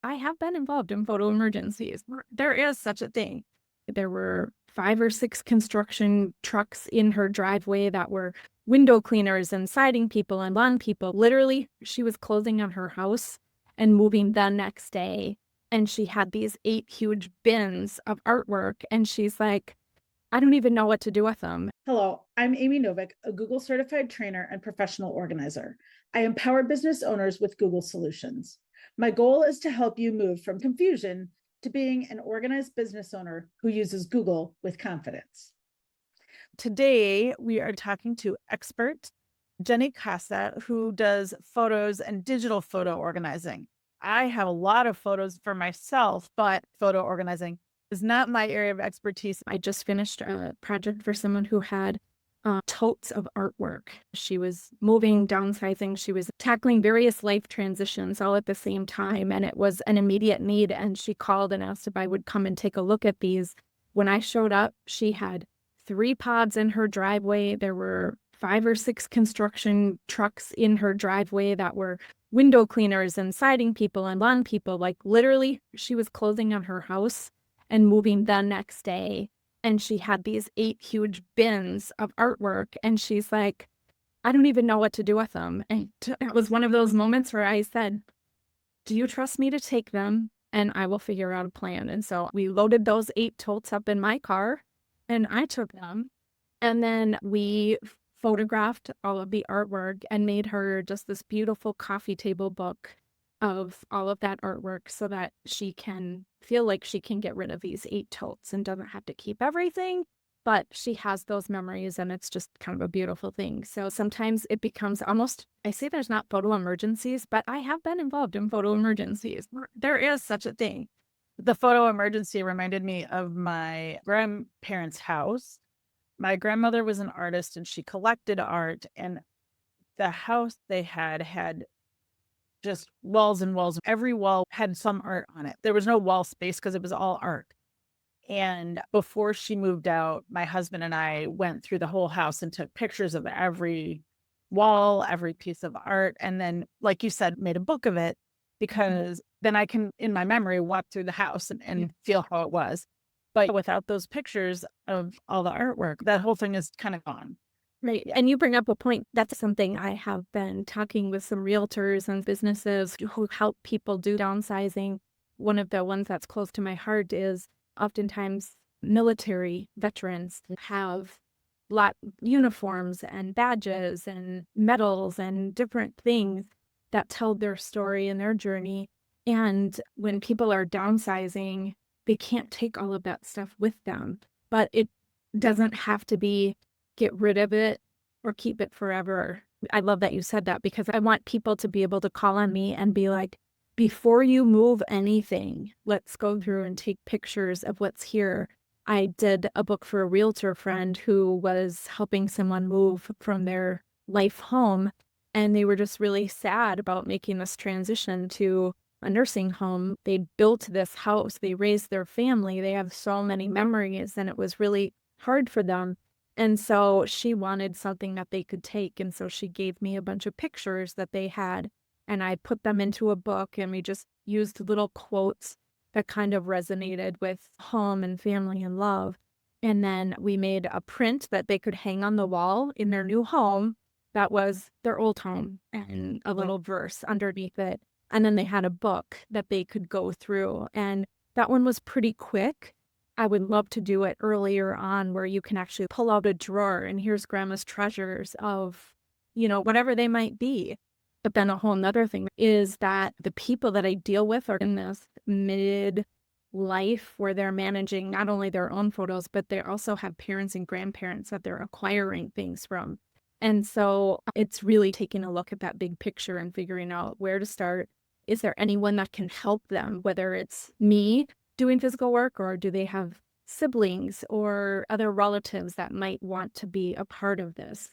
I have been involved in photo emergencies. There is such a thing. There were 5 or 6 construction trucks in her driveway that were window cleaners and siding people and lawn people. Literally, she was closing on her house and moving the next day. And she had these 8 huge bins of artwork. And she's like, I don't even know what to do with them. Hello, I'm Amy Novick, a Google certified trainer and professional organizer. I empower business owners with Google solutions. My goal is to help you move from confusion to being an organized business owner who uses Google with confidence. Today, we are talking to expert Jenny Kasa, who does photos and digital photo organizing. I have a lot of photos for myself, but photo organizing is not my area of expertise. I just finished a project for someone who had totes of artwork. She was moving, downsizing. She was tackling various life transitions all at the same time. And it was an immediate need. And she called and asked if I would come and take a look at these. When I showed up, she had 3 pods in her driveway. There were 5 or 6 construction trucks in her driveway that were window cleaners and siding people and lawn people. Like literally, she was closing on her house and moving the next day. And she had these 8 huge bins of artwork. And she's like, I don't even know what to do with them. And it was one of those moments where I said, do you trust me to take them? And I will figure out a plan. And so we loaded those 8 totes up in my car and I took them. And then we photographed all of the artwork and made her just this beautiful coffee table book of all of that artwork so that she can feel like she can get rid of these 8 totes and doesn't have to keep everything, but she has those memories and it's just kind of a beautiful thing. So sometimes it becomes almost, I say there's not photo emergencies, but I have been involved in photo emergencies. There is such a thing. The photo emergency reminded me of my grandparents' house. My grandmother was an artist and she collected art, and the house they had just walls and walls. Every wall had some art on it. There was no wall space because it was all art. And before she moved out, my husband and I went through the whole house and took pictures of every wall, every piece of art. And then, like you said, made a book of it because then I can, in my memory, walk through the house and feel how it was. But without those pictures of all the artwork, that whole thing is kind of gone. Right. Yeah. And you bring up a point. That's something I have been talking with some realtors and businesses who help people do downsizing. One of the ones that's close to my heart is oftentimes military veterans have lot uniforms and badges and medals and different things that tell their story and their journey. And when people are downsizing, they can't take all of that stuff with them. But it doesn't have to be get rid of it or keep it forever. I love that you said that because I want people to be able to call on me and be like, before you move anything, let's go through and take pictures of what's here. I did a book for a realtor friend who was helping someone move from their life home, and they were just really sad about making this transition to a nursing home. They built this house, they raised their family, they have so many memories, and it was really hard for them. And so she wanted something that they could take. And so she gave me a bunch of pictures that they had, and I put them into a book, and we just used little quotes that kind of resonated with home and family and love. And then we made a print that they could hang on the wall in their new home that was their old home and a little verse underneath it. And then they had a book that they could go through. And that one was pretty quick. I would love to do it earlier on where you can actually pull out a drawer and here's grandma's treasures of, whatever they might be. But then a whole nother thing is that the people that I deal with are in this midlife where they're managing not only their own photos, but they also have parents and grandparents that they're acquiring things from. And so it's really taking a look at that big picture and figuring out where to start. Is there anyone that can help them, whether it's me doing physical work, or do they have siblings or other relatives that might want to be a part of this?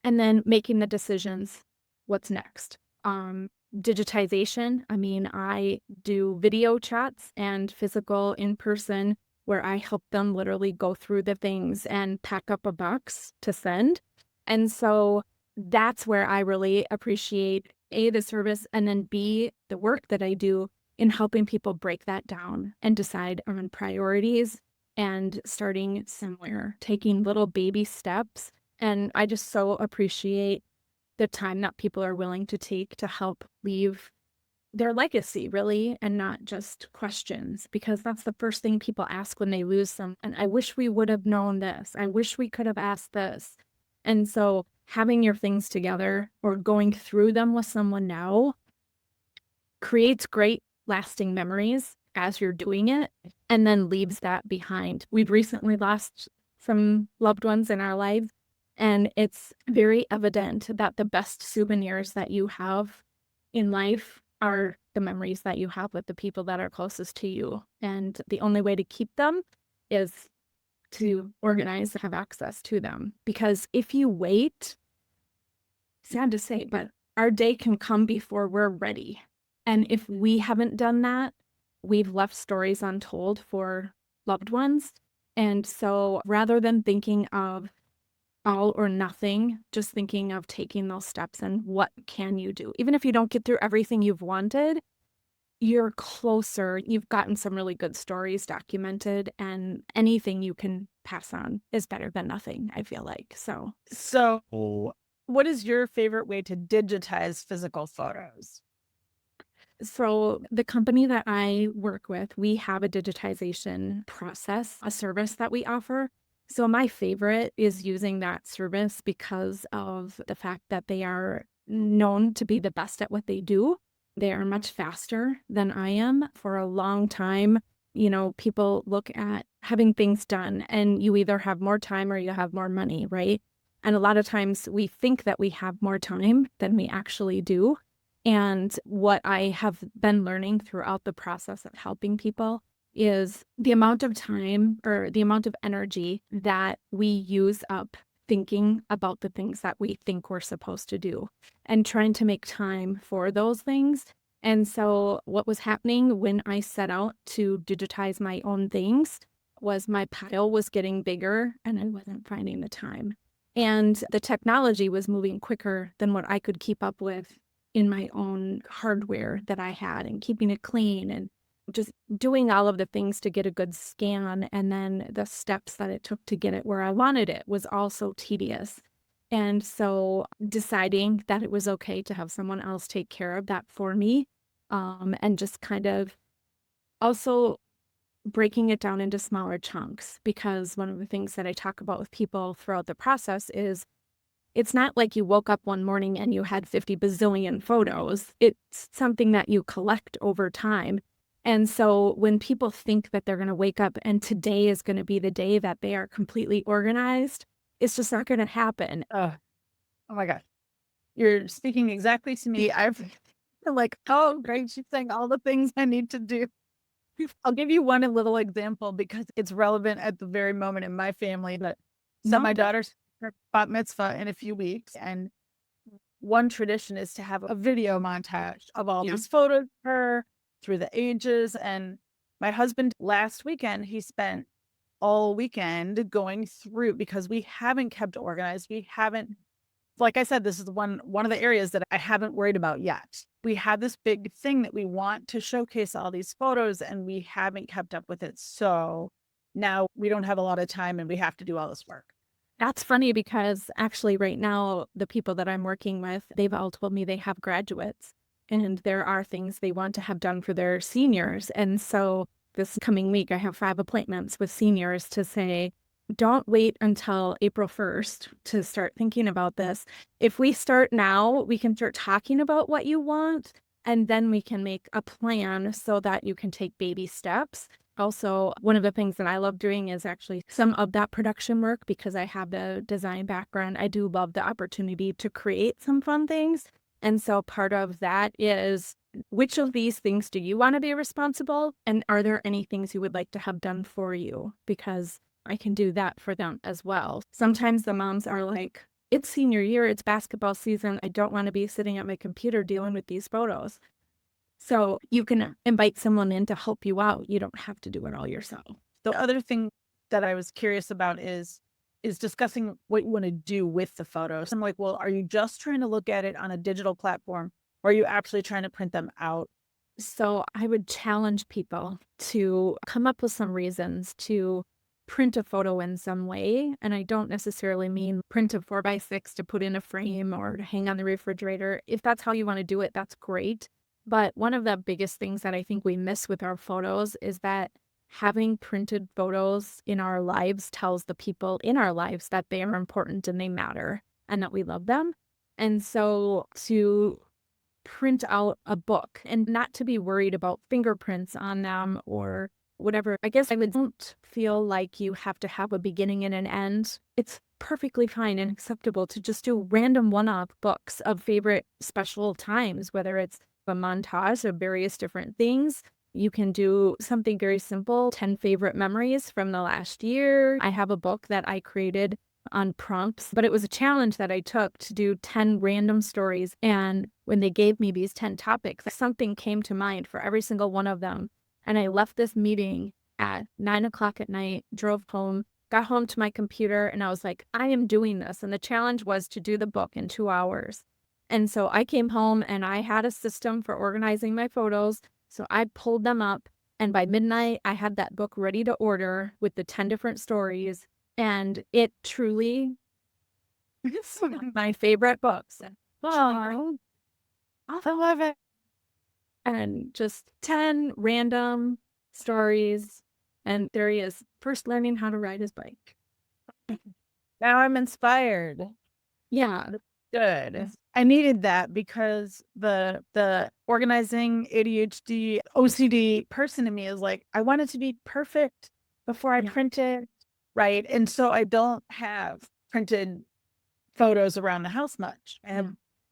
And then making the decisions, what's next? Digitization. I mean, I do video chats and physical in person where I help them literally go through the things and pack up a box to send. And so that's where I really appreciate A, the service, and then B, the work that I do in helping people break that down and decide on priorities and starting somewhere, taking little baby steps. And I just so appreciate the time that people are willing to take to help leave their legacy, really, and not just questions, because that's the first thing people ask when they lose some. And I wish we would have known this. I wish we could have asked this. And so having your things together or going through them with someone now creates great lasting memories as you're doing it and then leaves that behind. We've recently lost some loved ones in our lives, and it's very evident that the best souvenirs that you have in life are the memories that you have with the people that are closest to you. And the only way to keep them is to organize and have access to them. Because if you wait, sad to say, but our day can come before we're ready. And if we haven't done that, we've left stories untold for loved ones. And so rather than thinking of all or nothing, just thinking of taking those steps and what can you do? Even if you don't get through everything you've wanted, you're closer. You've gotten some really good stories documented, and anything you can pass on is better than nothing, I feel like. So, what is your favorite way to digitize physical photos? So the company that I work with, we have a digitization process, a service that we offer. So my favorite is using that service because of the fact that they are known to be the best at what they do. They are much faster than I am. For a long time, people look at having things done and you either have more time or you have more money, right? And a lot of times we think that we have more time than we actually do. And what I have been learning throughout the process of helping people is the amount of time or the amount of energy that we use up thinking about the things that we think we're supposed to do and trying to make time for those things. And so what was happening when I set out to digitize my own things was my pile was getting bigger and I wasn't finding the time. And the technology was moving quicker than what I could keep up with in my own hardware that I had and keeping it clean and just doing all of the things to get a good scan. And then the steps that it took to get it where I wanted it was also tedious. And so deciding that it was okay to have someone else take care of that for me, and just kind of also breaking it down into smaller chunks, because one of the things that I talk about with people throughout the process is it's not like you woke up one morning and you had 50 bazillion photos. It's something that you collect over time. And so when people think that they're going to wake up and today is going to be the day that they are completely organized, it's just not going to happen. Oh my gosh. You're speaking exactly to me. I'm like, oh, great. She's saying all the things I need to do. I'll give you one little example because it's relevant at the very moment in my family. But so my daughter's her bat mitzvah in a few weeks, and one tradition is to have a video montage of all these photos of her through the ages. And my husband last weekend, he spent all weekend going through because we haven't kept organized. We haven't, like I said, this is one of the areas that I haven't worried about yet. We have this big thing that we want to showcase all these photos and we haven't kept up with it. So now we don't have a lot of time and we have to do all this work. That's funny because actually right now, the people that I'm working with, they've all told me they have graduates and there are things they want to have done for their seniors. And so this coming week, I have 5 appointments with seniors to say, don't wait until April 1st to start thinking about this. If we start now, we can start talking about what you want, and then we can make a plan so that you can take baby steps. Also, one of the things that I love doing is actually some of that production work because I have the design background. I do love the opportunity to create some fun things. And so part of that is, which of these things do you want to be responsible? And are there any things you would like to have done for you? Because I can do that for them as well. Sometimes the moms are like, it's senior year, it's basketball season. I don't want to be sitting at my computer dealing with these photos. So you can invite someone in to help you out. You don't have to do it all yourself. The other thing that I was curious about is discussing what you want to do with the photos. I'm like, well, are you just trying to look at it on a digital platform Or are you actually trying to print them out? So I would challenge people to come up with some reasons to print a photo in some way. And I don't necessarily mean print a 4x6 to put in a frame or to hang on the refrigerator. If that's how you want to do it, that's great. But one of the biggest things that I think we miss with our photos is that having printed photos in our lives tells the people in our lives that they are important and they matter and that we love them. And so to print out a book and not to be worried about fingerprints on them or whatever. I guess I would don't feel like you have to have a beginning and an end. It's perfectly fine and acceptable to just do random one-off books of favorite special times, whether it's a montage of various different things. You can do something very simple, 10 favorite memories from the last year. I have a book that I created on prompts, but it was a challenge that I took to do 10 random stories. And when they gave me these 10 topics, something came to mind for every single one of them. And I left this meeting at 9 o'clock at night, drove home, got home to my computer, and I was like, I am doing this. And the challenge was to do the book in 2 hours. And so I came home and I had a system for organizing my photos. So I pulled them up. And by midnight, I had that book ready to order with the 10 different stories. And it truly is one of my favorite books. Oh, I love it. And just 10 random stories. And there he is, first learning how to ride his bike. Now I'm inspired. Yeah. Good. I needed that because the organizing ADHD OCD person in me is like, I want it to be perfect before I print it. Right. And so I don't have printed photos around the house much.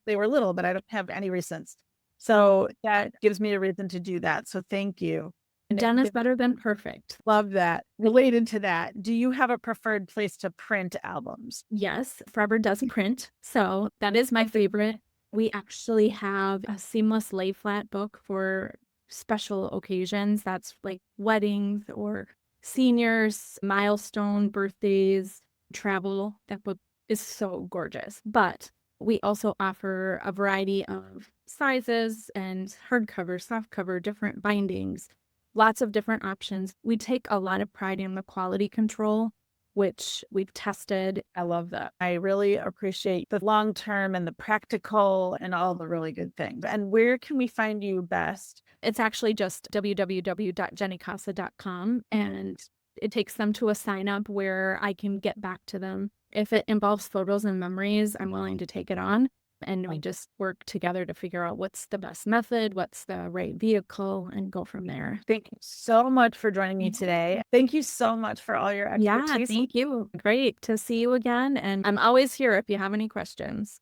They were little, but I don't have any recent. So that gives me a reason to do that. So thank you. Done is better than perfect. Love that. Related to that, do you have a preferred place to print albums? Yes, Forever does print. So that is my favorite. We actually have a seamless lay flat book for special occasions. That's like weddings or seniors, milestone birthdays, travel. That book is so gorgeous. But we also offer a variety of sizes and hardcover, softcover, different bindings, lots of different options. We take a lot of pride in the quality control, which we've tested. I love that. I really appreciate the long term and the practical and all the really good things. And where can we find you best? It's actually just www.jennykasa.com, and it takes them to a sign up where I can get back to them. If it involves photos and memories, I'm willing to take it on. And we just work together to figure out what's the best method, what's the right vehicle, and go from there. Thank you so much for joining me today. Thank you so much for all your Yeah, expertise. thank you. Great to see you again. And I'm always here if you have any questions.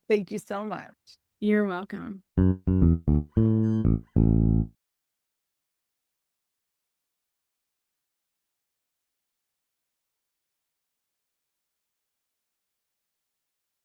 Thank you so much. You're welcome.